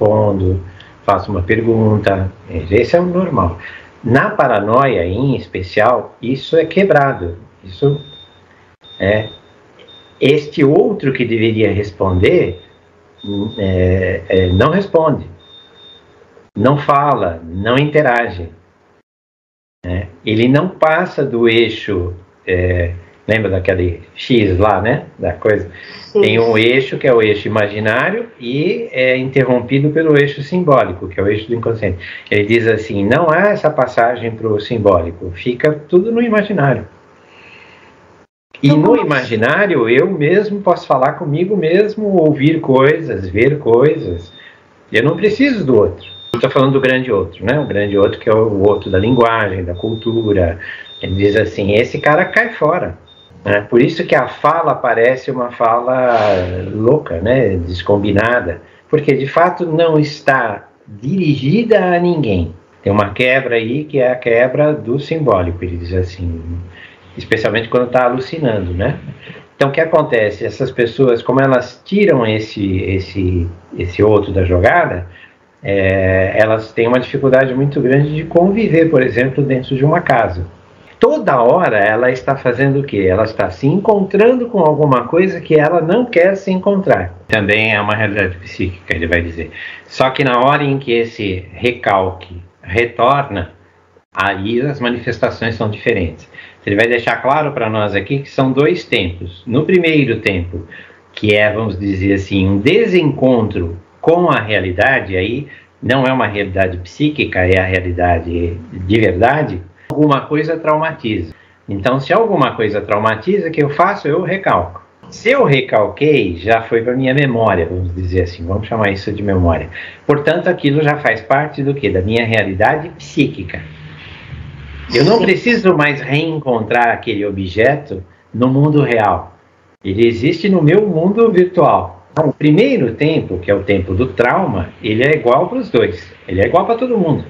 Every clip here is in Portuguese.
respondo, faço uma pergunta. Esse é o normal. Na paranoia, em especial, isso é quebrado. Isso é este outro que deveria responder não responde, não fala, não interage. Ele não passa do eixo, lembra daquele X lá, né? Da coisa. Sim. Tem um eixo que é o eixo imaginário e é interrompido pelo eixo simbólico, que é o eixo do inconsciente. Ele diz assim, não há essa passagem para o simbólico, fica tudo no imaginário. E no imaginário, eu mesmo posso falar comigo mesmo, ouvir coisas, ver coisas. Eu não preciso do outro. Estou falando do grande outro, né? O grande outro que é o outro da linguagem, da cultura. Ele diz assim, esse cara cai fora. Né? Por isso que a fala parece uma fala louca, né? Descombinada. Porque, de fato, não está dirigida a ninguém. Tem uma quebra aí que é a quebra do simbólico. Ele diz assim... especialmente quando está alucinando, né? Então, o que acontece? Essas pessoas, como elas tiram esse outro da jogada, elas têm uma dificuldade muito grande de conviver, por exemplo, dentro de uma casa. Toda hora ela está fazendo o quê? Ela está se encontrando com alguma coisa que ela não quer se encontrar. Também é uma realidade psíquica, ele vai dizer. Só que na hora em que esse recalque retorna, aí as manifestações são diferentes. Ele vai deixar claro para nós aqui que são dois tempos. No primeiro tempo, que é, vamos dizer assim, um desencontro com a realidade, aí não é uma realidade psíquica, é a realidade de verdade, alguma coisa traumatiza. Então, se alguma coisa traumatiza, o que eu faço? Eu recalco. Se eu recalquei, já foi para minha memória, vamos dizer assim, vamos chamar isso de memória. Portanto, aquilo já faz parte do quê? Da minha realidade psíquica. Eu não preciso mais reencontrar aquele objeto no mundo real. Ele existe no meu mundo virtual. O primeiro tempo, que é o tempo do trauma, ele é igual para os dois. Ele é igual para todo mundo.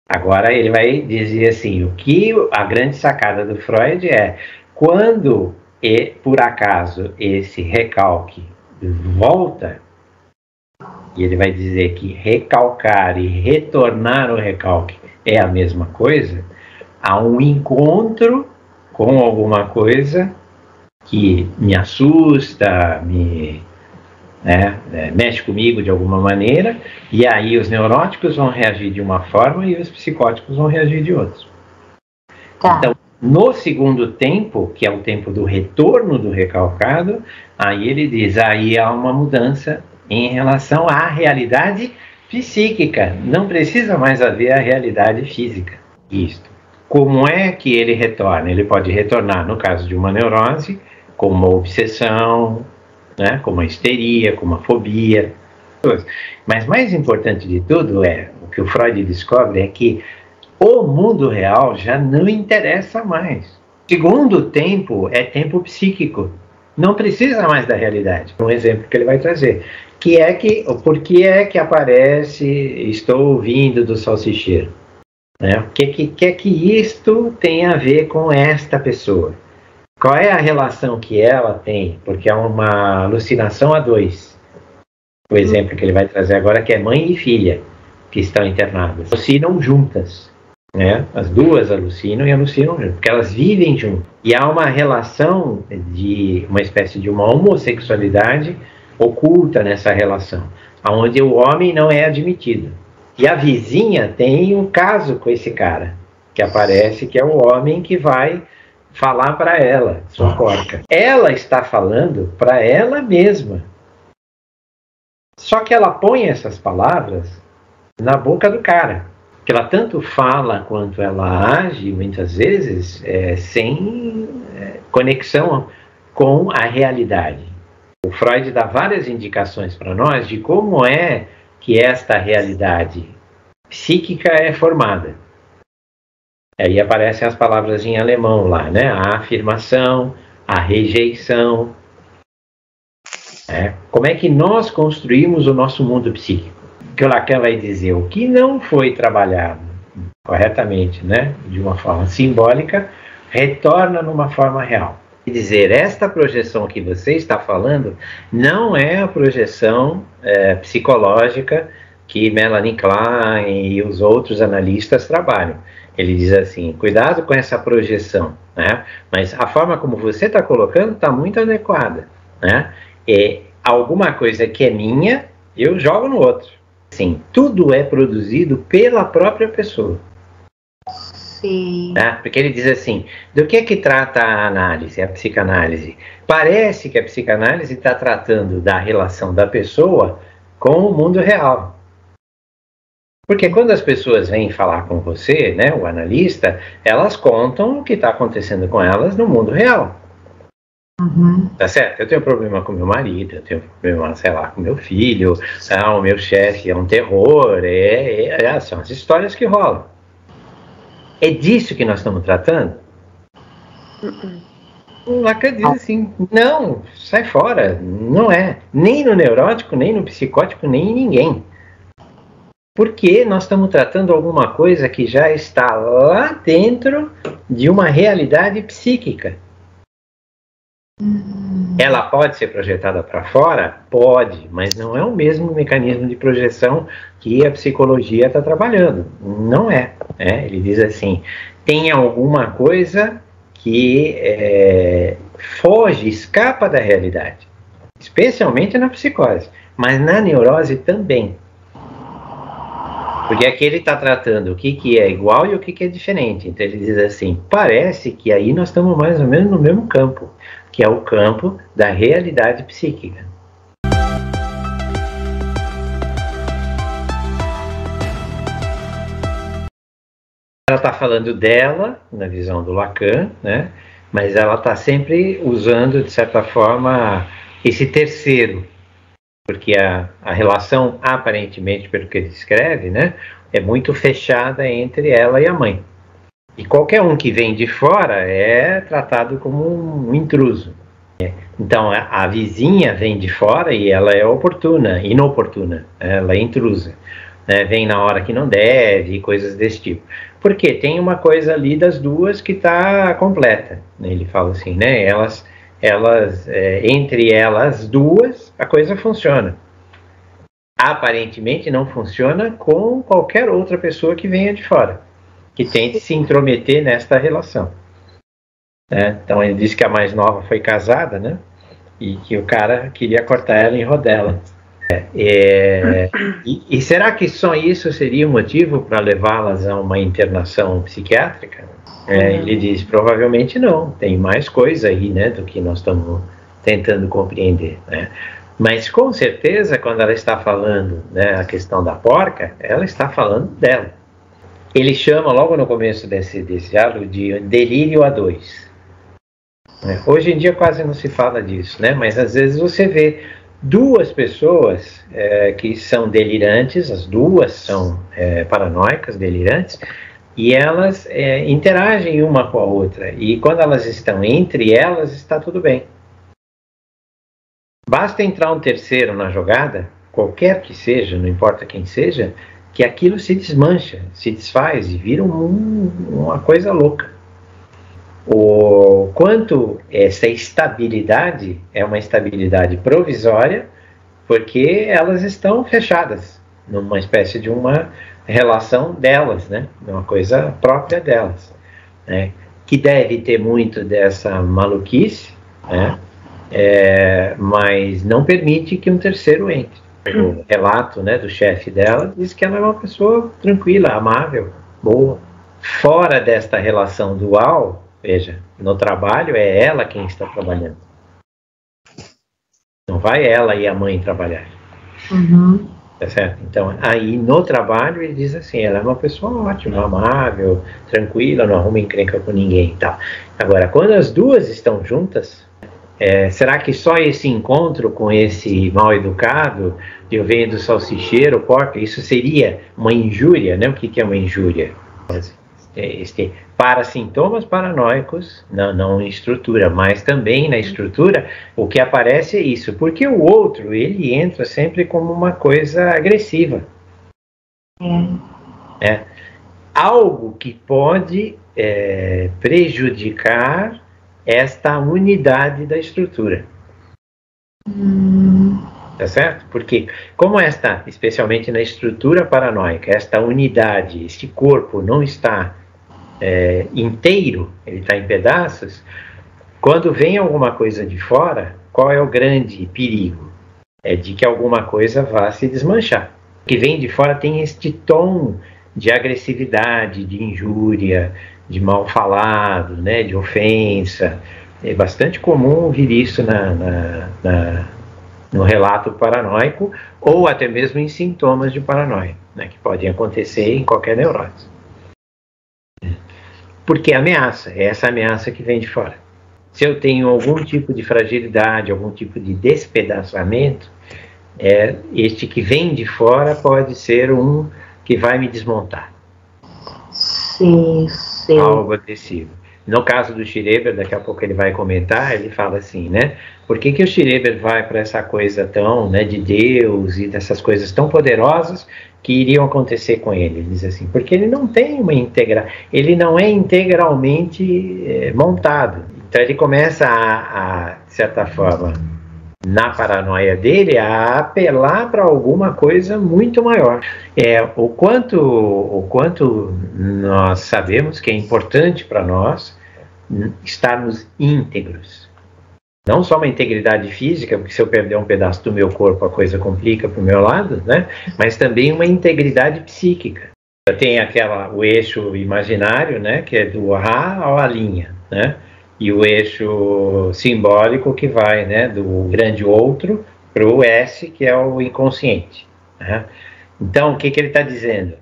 Agora ele vai dizer assim, o que a grande sacada do Freud é, quando por acaso esse recalque volta, e ele vai dizer que recalcar e retornar o recalque é a mesma coisa, há um encontro com alguma coisa que me assusta, mexe comigo de alguma maneira, e aí os neuróticos vão reagir de uma forma e os psicóticos vão reagir de outra. Tá. Então, no segundo tempo, que é o tempo do retorno do recalcado, aí ele diz, aí há uma mudança em relação à realidade psíquica, não precisa mais haver a realidade física. Isto. Como é que ele retorna? Ele pode retornar, no caso de uma neurose, com uma obsessão, né, com uma histeria, com uma fobia. Mas mais importante de tudo o que o Freud descobre é que o mundo real já não interessa mais. Segundo tempo é tempo psíquico. Não precisa mais da realidade. Um exemplo que ele vai trazer. Por que é que aparece, estou ouvindo do salsicheiro? Né? O que isto tem a ver com esta pessoa? Qual é a relação que ela tem? Porque é uma alucinação a dois. O exemplo que ele vai trazer agora que é mãe e filha, que estão internadas. Alucinam juntas. Né? As duas alucinam juntas, porque elas vivem juntas. E há uma relação de uma espécie de uma homossexualidade oculta nessa relação, onde o homem não é admitido. E a vizinha tem um caso com esse cara, que aparece, que é o homem que vai falar para ela, sua porca. Ela está falando para ela mesma. Só que ela põe essas palavras na boca do cara. Que ela tanto fala quanto ela age, muitas vezes, sem conexão com a realidade. O Freud dá várias indicações para nós de como é que esta realidade psíquica é formada. Aí aparecem as palavras em alemão lá, né? A afirmação, a rejeição. Como é que nós construímos o nosso mundo psíquico? Que o Lacan vai dizer, o que não foi trabalhado corretamente, né? De uma forma simbólica, retorna numa forma real. Quer dizer, esta projeção que você está falando não é a projeção psicológica que Melanie Klein e os outros analistas trabalham. Ele diz assim, cuidado com essa projeção, né? Mas a forma como você está colocando está muito adequada, né? Alguma coisa que é minha, eu jogo no outro. Assim, tudo é produzido pela própria pessoa. Sim. Tá? Porque ele diz assim, do que trata a análise, a psicanálise? Parece que a psicanálise está tratando da relação da pessoa com o mundo real. Porque quando as pessoas vêm falar com você, né, o analista, elas contam o que está acontecendo com elas no mundo real. Uhum. Tá certo? Eu tenho problema com meu marido, eu tenho problema, sei lá, com meu filho, o meu chefe é um terror, são as histórias que rolam. É disso que nós estamos tratando? O Lacan diz assim, não, sai fora, não é. Nem no neurótico, nem no psicótico, nem em ninguém. Porque nós estamos tratando alguma coisa que já está lá dentro de uma realidade psíquica. Ela pode ser projetada para fora? Pode, mas não é o mesmo mecanismo de projeção que a psicologia está trabalhando. Não é. Ele diz assim, tem alguma coisa que foge, escapa da realidade. Especialmente na psicose, mas na neurose também. Porque aqui ele está tratando o que é igual e o que é diferente. Então ele diz assim, parece que aí nós estamos mais ou menos no mesmo campo, que é o campo da realidade psíquica. Ela está falando dela, na visão do Lacan, né? Mas ela está sempre usando, de certa forma, esse terceiro. Porque a relação, aparentemente, pelo que ele escreve, né, é muito fechada entre ela e a mãe. E qualquer um que vem de fora é tratado como um intruso. Então, a vizinha vem de fora e ela é inoportuna, ela é intrusa. Vem na hora que não deve, coisas desse tipo. Porque tem uma coisa ali das duas que está completa. Ele fala assim, né, entre elas duas, a coisa funciona. Aparentemente não funciona com qualquer outra pessoa que venha de fora, que tente se intrometer nesta relação. Então ele diz que a mais nova foi casada, né? E que o cara queria cortar ela em rodela. E será que só isso seria um motivo para levá-las a uma internação psiquiátrica? Ele diz, provavelmente não, tem mais coisa aí, né, do que nós estamos tentando compreender, né? Mas com certeza, quando ela está falando, né, a questão da porca, ela está falando dela. Ele chama logo no começo desse diálogo de delírio a dois. Hoje em dia quase não se fala disso, né? Mas às vezes você vê duas pessoas que são delirantes, as duas são paranoicas, delirantes, e elas interagem uma com a outra. E quando elas estão entre elas, está tudo bem. Basta entrar um terceiro na jogada, qualquer que seja, não importa quem seja, que aquilo se desmancha, se desfaz e vira uma coisa louca. O quanto essa estabilidade é uma estabilidade provisória, porque elas estão fechadas numa espécie de uma relação delas, né? Uma coisa própria delas, né? Que deve ter muito dessa maluquice, né? Mas não permite que um terceiro entre. O relato, né, do chefe dela diz que ela é uma pessoa tranquila, amável, boa. Fora desta relação dual, veja, no trabalho é ela quem está trabalhando. Não vai ela e a mãe trabalhar. Uhum. Tá certo? Então, aí no trabalho ele diz assim, ela é uma pessoa ótima, amável, tranquila, não arruma encrenca com ninguém e tal. Agora, quando as duas estão juntas, será que só esse encontro com esse mal educado, de eu venho do salsicheiro, porca, isso seria uma injúria, né? O que é uma injúria? Para sintomas paranoicos, não em estrutura, mas também na estrutura, o que aparece é isso, porque o outro, ele entra sempre como uma coisa agressiva. Algo que pode prejudicar esta unidade da estrutura. Tá certo? Porque como esta, especialmente na estrutura paranoica, esta unidade, este corpo não está inteiro, ele está em pedaços, quando vem alguma coisa de fora, qual é o grande perigo? É de que alguma coisa vá se desmanchar. O que vem de fora tem este tom de agressividade, de injúria, de mal falado, né, de ofensa. É bastante comum ouvir isso no relato paranoico, ou até mesmo em sintomas de paranoia, né, que podem acontecer em qualquer neurose. Porque ameaça, é essa ameaça que vem de fora. Se eu tenho algum tipo de fragilidade, algum tipo de despedaçamento, este que vem de fora pode ser um que vai me desmontar. Sim, sim. Algo agressivo. No caso do Schreber, daqui a pouco ele vai comentar, ele fala assim, né? Por que o Schreber vai para essa coisa tão, né, de Deus e dessas coisas tão poderosas que iriam acontecer com ele? Ele diz assim, porque ele não tem ele não é integralmente montado. Então ele começa de certa forma, na paranoia dele, a apelar para alguma coisa muito maior. O quanto nós sabemos que é importante para nós estarmos íntegros. Não só uma integridade física, porque se eu perder um pedaço do meu corpo a coisa complica para o meu lado, né? Mas também uma integridade psíquica. Tem o eixo imaginário, né? Que é do A ao A linha, né? E o eixo simbólico que vai, né, do grande outro para o S, que é o inconsciente. Né? Então, o que ele está dizendo?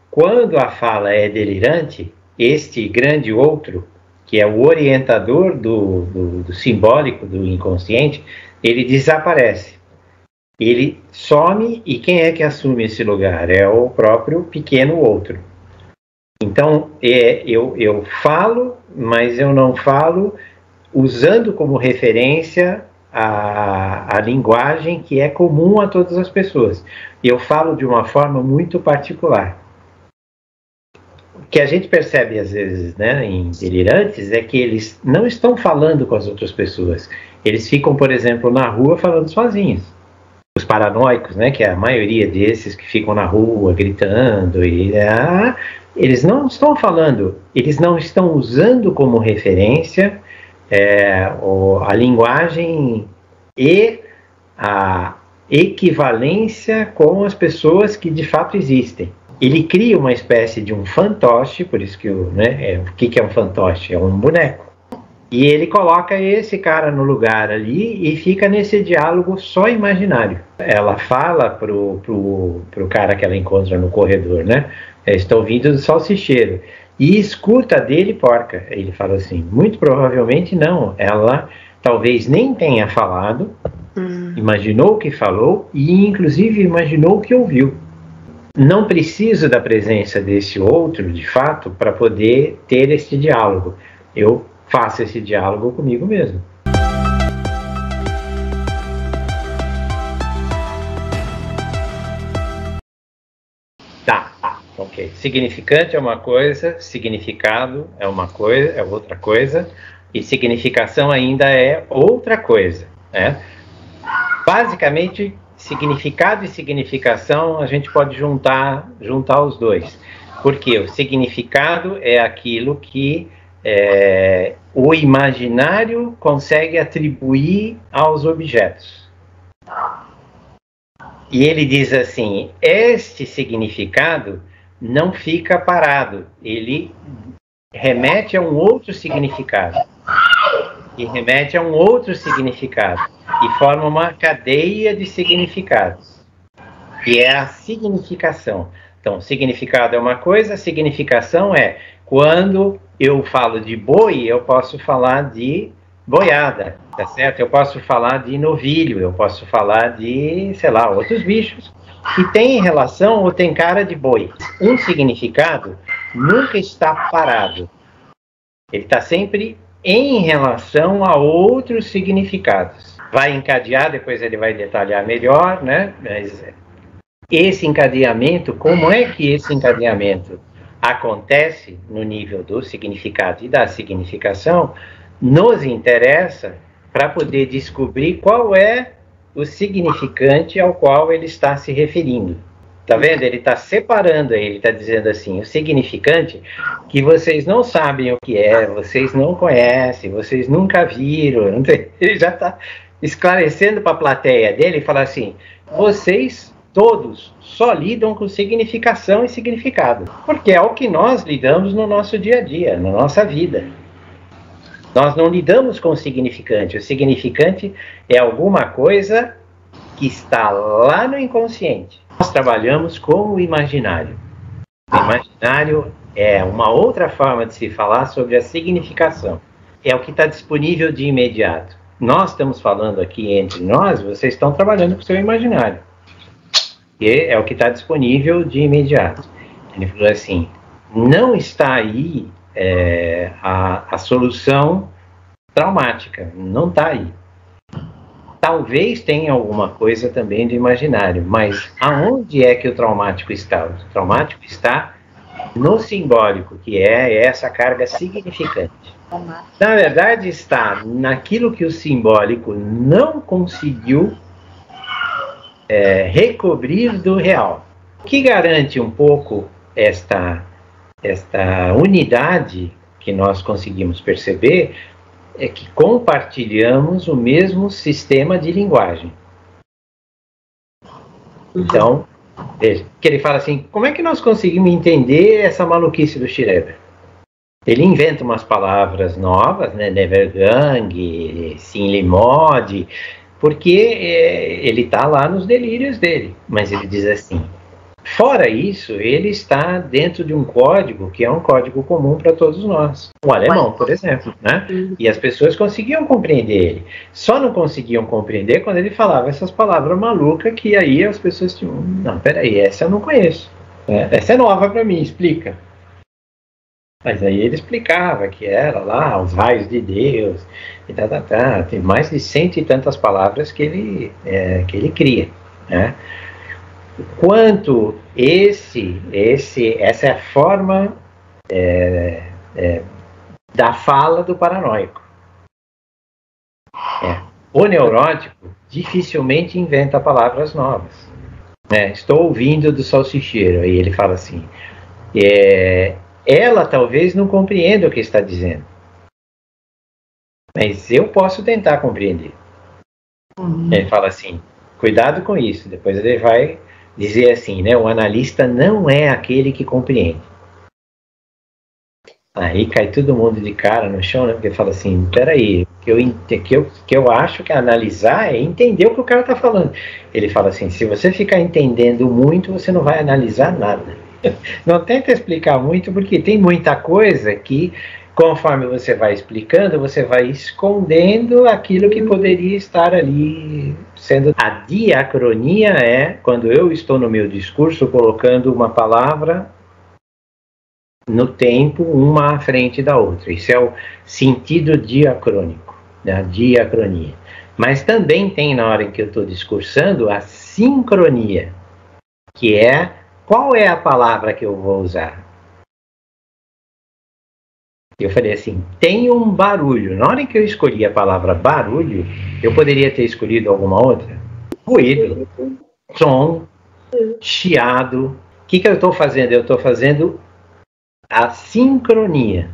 Quando a fala é delirante, este grande outro, que é o orientador do simbólico, do inconsciente, ele desaparece. Ele some, e quem é que assume esse lugar? É o próprio pequeno outro. Então, eu falo, mas eu não falo usando como referência a linguagem que é comum a todas as pessoas. Eu falo de uma forma muito particular. O que a gente percebe, às vezes, né, em delirantes, é que eles não estão falando com as outras pessoas. Eles ficam, por exemplo, na rua falando sozinhos. Os paranoicos, né, que é a maioria desses que ficam na rua gritando eles não estão falando, eles não estão usando como referência a linguagem e a equivalência com as pessoas que de fato existem. Ele cria uma espécie de um fantoche, por isso que o que é um fantoche? É um boneco. E ele coloca esse cara no lugar ali e fica nesse diálogo só imaginário. Ela fala pro cara que ela encontra no corredor, né? Estou vindo do salsicheiro. E escuta dele porca. Ele fala assim, muito provavelmente não. Ela talvez nem tenha falado, imaginou o que falou e inclusive imaginou o que ouviu. Não preciso da presença desse outro, de fato, para poder ter esse diálogo. Eu faço esse diálogo comigo mesmo. Ok. Significante é uma coisa, significado é uma coisa, é outra coisa, e significação ainda é outra coisa, né? Basicamente, significado e significação a gente pode juntar os dois, porque o significado é aquilo que o imaginário consegue atribuir aos objetos. E ele diz assim, este significado não fica parado, ele remete a um outro significado, e remete a um outro significado, e forma uma cadeia de significados, que é a significação. Então, significado é uma coisa, significação é, quando eu falo de boi, eu posso falar de boiada, tá certo? Eu posso falar de novilho, eu posso falar de, sei lá, outros bichos, que tem relação ou tem cara de boi. Um significado nunca está parado. Ele está sempre em relação a outros significados. Vai encadear, depois ele vai detalhar melhor, né? Mas esse encadeamento, como é que esse encadeamento acontece no nível do significado e da significação, nos interessa para poder descobrir qual é o significante ao qual ele está se referindo. Tá vendo? Ele está separando aí, ele está dizendo assim, o significante que vocês não sabem o que é, vocês não conhecem, vocês nunca viram. Ele já está esclarecendo para a plateia dele e fala assim, vocês todos só lidam com significação e significado, porque é o que nós lidamos no nosso dia a dia, na nossa vida. Nós não lidamos com o significante. O significante é alguma coisa que está lá no inconsciente. Nós trabalhamos com o imaginário. O imaginário é uma outra forma de se falar sobre a significação. É o que está disponível de imediato. Nós estamos falando aqui entre nós, vocês estão trabalhando com o seu imaginário. E é o que está disponível de imediato. Ele falou assim, não está aí a solução traumática, não está aí. Talvez tenha alguma coisa também do imaginário, mas aonde é que o traumático está? O traumático está no simbólico, que é essa carga significante. Na verdade, está naquilo que o simbólico não conseguiu recobrir do real. O que garante um pouco esta unidade que nós conseguimos perceber é que compartilhamos o mesmo sistema de linguagem. Então, veja, que ele fala assim, como é que nós conseguimos entender essa maluquice do Schreber? Ele inventa umas palavras novas, né, Nevergang, Sinlimod, porque ele está lá nos delírios dele, mas ele diz assim, fora isso, ele está dentro de um código que é um código comum para todos nós. O alemão, por exemplo, né? E as pessoas conseguiam compreender ele. Só não conseguiam compreender quando ele falava essas palavras malucas que aí as pessoas tinham, não, peraí, essa eu não conheço. Essa é nova para mim, explica. Mas aí ele explicava que era lá os raios de Deus, e tem mais de 100 e tantas palavras que ele cria, né? Quanto essa é a forma da fala do paranoico. O neurótico dificilmente inventa palavras novas. Estou ouvindo do salsicheiro, aí ele fala assim, ela talvez não compreenda o que está dizendo, mas eu posso tentar compreender. Ele fala assim, cuidado com isso, depois ele vai dizer assim, né? O analista não é aquele que compreende. Aí cai todo mundo de cara no chão, né? Porque fala assim, peraí, que eu acho que analisar é entender o que o cara está falando. Ele fala assim, se você ficar entendendo muito, você não vai analisar nada. Não tenta explicar muito, porque tem muita coisa que, conforme você vai explicando, você vai escondendo aquilo que poderia estar ali sendo. A diacronia é quando eu estou no meu discurso colocando uma palavra no tempo, uma à frente da outra. Isso é o sentido diacrônico, a diacronia. Mas também tem, na hora em que eu estou discursando, a sincronia, que é qual é a palavra que eu vou usar. Eu falei assim, tem um barulho. Na hora em que eu escolhi a palavra barulho, eu poderia ter escolhido alguma outra? Ruído, som, chiado. O que eu estou fazendo? Eu estou fazendo a sincronia.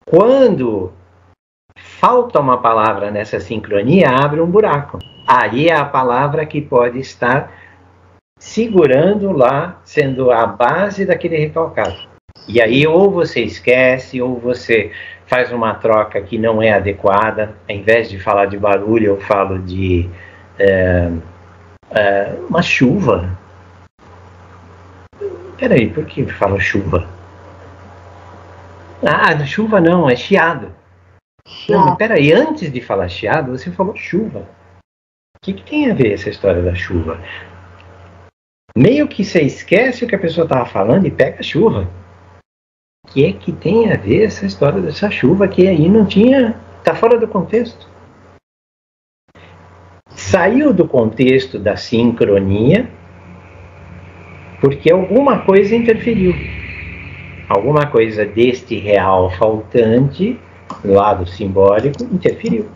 Quando falta uma palavra nessa sincronia, abre um buraco. Aí é a palavra que pode estar segurando lá, sendo a base daquele recalcado. E aí ou você esquece, ou você faz uma troca que não é adequada. Ao invés de falar de barulho, eu falo de uma chuva. Peraí, por que fala chuva? Ah, chuva não, é chiado. Não, mas peraí, antes de falar chiado, você falou chuva. O que tem a ver essa história da chuva? Meio que você esquece o que a pessoa estava falando e pega a chuva. O que é que tem a ver essa história dessa chuva que aí não tinha... Está fora do contexto. Saiu do contexto da sincronia porque alguma coisa interferiu. Alguma coisa deste real faltante lado simbólico interferiu.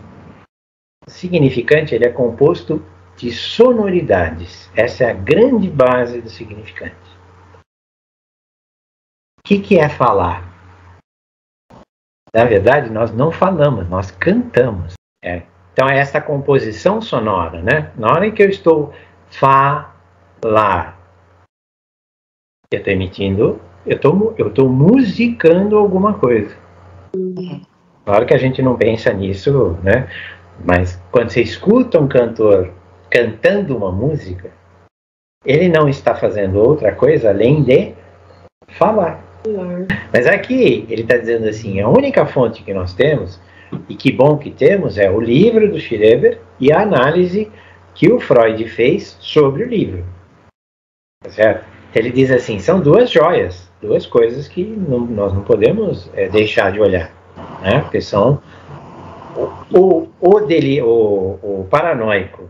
O significante ele é composto de sonoridades. Essa é a grande base do significante. O que é falar? Na verdade, nós não falamos, nós cantamos. Então, é essa composição sonora, né? Na hora em que eu estou falar, eu estou emitindo, eu estou musicando alguma coisa. Claro que a gente não pensa nisso, né? Mas quando você escuta um cantor cantando uma música, ele não está fazendo outra coisa além de falar. Mas aqui ele está dizendo assim, a única fonte que nós temos, e que bom que temos, é o livro do Schreber e a análise que o Freud fez sobre o livro. Tá certo? Ele diz assim, são duas joias, duas coisas que nós não podemos deixar de olhar, né? Porque são o paranoico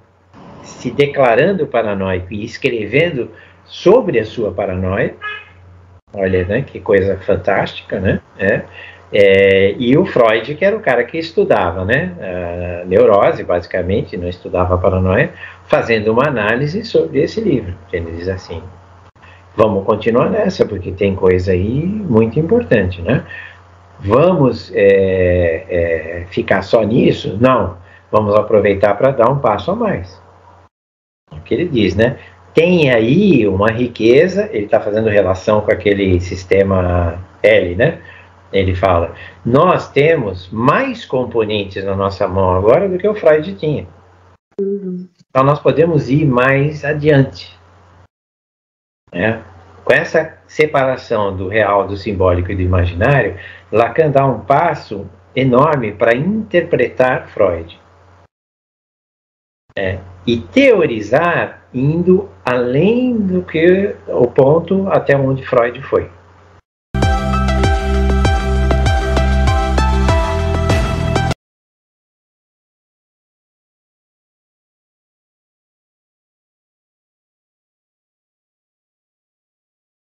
se declarando paranoico e escrevendo sobre a sua paranoia. Olha, né, que coisa fantástica, né? E o Freud, que era o cara que estudava, né, a neurose, basicamente, não estudava a paranoia, fazendo uma análise sobre esse livro. Ele diz assim, vamos continuar nessa, porque tem coisa aí muito importante, né? Vamos ficar só nisso? Não. Vamos aproveitar para dar um passo a mais. É o que ele diz, né? Tem aí uma riqueza, ele está fazendo relação com aquele sistema L, né? Ele fala, nós temos mais componentes na nossa mão agora do que o Freud tinha. Então nós podemos ir mais adiante. Né? Com essa separação do real, do simbólico e do imaginário, Lacan dá um passo enorme para interpretar Freud. E teorizar indo além do que o ponto até onde Freud foi.